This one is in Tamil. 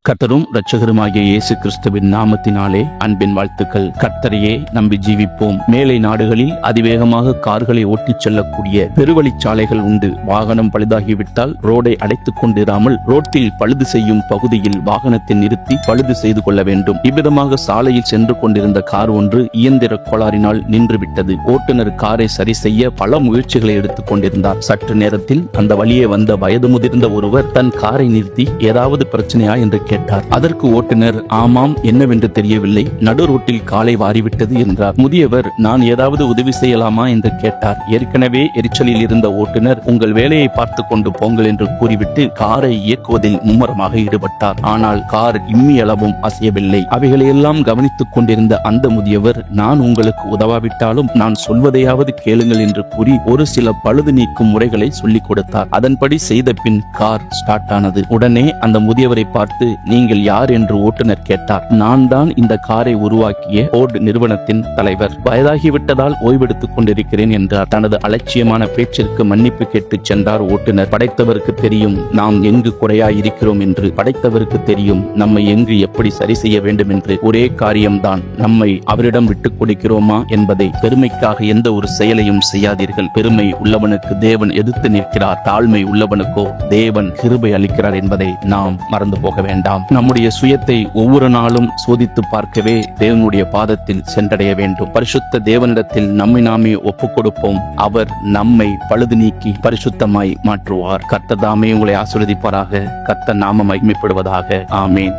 கர்த்தரும் இரட்சகருமாகிய இயேசு கிறிஸ்துவின் நாமத்தினாலே அன்பின் வாழ்த்துக்கள். கர்த்தரையே நம்பி ஜீவிப்போம். மேலை நாடுகளில் அதிவேகமாக கார்களை ஓட்டிச் செல்லக்கூடிய பெருவழிச்சாலைகள் உண்டு. வாகனம் பழுதாகிவிட்டால் ரோடை அடைத்துக் கொண்டிராமல் ரோட்டில் பழுது செய்யும் பகுதியில் வாகனத்தை நிறுத்தி பழுது செய்து கொள்ள வேண்டும். இவ்விதமாக சாலையில் சென்று கொண்டிருந்த கார் ஒன்று இயந்திர கோளாறினால் நின்றுவிட்டது. ஓட்டுநர் காரை சரி செய்ய பல முயற்சிகளை எடுத்துக் கொண்டிருந்தார். சற்று நேரத்தில் அந்த வழியே வந்த வயது முதிர்ந்த ஒருவர் தன் காரை நிறுத்தி ஏதாவது பிரச்சனையா என்று கேட்டார். அதற்கு ஓட்டுநர் ஆமாம், என்னவென்று தெரியவில்லை, நடு ரோட்டில் காலை வாரிவிட்டது என்றார். முதியவர் நான் ஏதாவது உதவி செய்யலாமா என்று கேட்டார். ஏற்கனவே எரிச்சலில் இருந்த ஓட்டுநர் உங்கள் வேலையை பார்த்து கொண்டு போங்கள் என்று கூறிவிட்டு காரை இயக்குவதில் மும்முரமாக ஈடுபட்டார். ஆனால் கார் இம்மியளவும் அசையவில்லை. அவைகளையெல்லாம் கவனித்துக் கொண்டிருந்த அந்த முதியவர் நான் உங்களுக்கு உதவாவிட்டாலும் நான் சொல்வதையாவது கேளுங்கள் என்று கூறி ஒரு சில பழுது நீக்கும் முறைகளை சொல்லிக் கொடுத்தார். அதன்படி செய்த பின் கார் ஸ்டார்ட் ஆனது. உடனே அந்த முதியவரை பார்த்து நீங்கள் யார் என்று ஓட்டுநர் கேட்டார். நான் தான் இந்த காரை உருவாக்கிய போர்டு நிறுவனத்தின் தலைவர். வயதாகிவிட்டதால் ஓய்வெடுத்துக் கொண்டிருக்கிறேன் என்றார். தனது அலட்சியமான பேச்சிற்கு மன்னிப்பு கேட்டு சென்றார் ஓட்டுநர். படைத்தவருக்கு தெரியும் நாம் எங்கு குறையாயிருக்கிறோம் என்று. படைத்தவருக்கு தெரியும் நம்மை எங்கு எப்படி சரி செய்ய வேண்டும் என்று. ஒரே காரியம்தான், நம்மை அவரிடம் விட்டுக் கொடுக்கிறோமா என்பதை. பெருமைக்காக எந்த ஒரு செயலையும் செய்யாதீர்கள். பெருமை உள்ளவனுக்கு தேவன் எதிர்த்து நிற்கிறார். தாழ்மை உள்ளவனுக்கோ தேவன் கிருபை அளிக்கிறார் என்பதை நாம் மறந்து போக வேண்டாம். நம்முடைய சுயத்தை ஒவ்வொரு நாளும் சோதித்து பார்க்கவே தேவனுடைய பாதத்தில் சென்றடைய வேண்டும். பரிசுத்த தேவனிடத்தில் நம்மை நாமே ஒப்புக் கொடுப்போம். அவர் நம்மை பழுது நீக்கி பரிசுத்தமாய் மாற்றுவார். கர்த்தர் தாமே உங்களை ஆசீர்வதிப்பாராக. கர்த்தர் நாமம் மகிமைப்படுவதாக. ஆமேன்.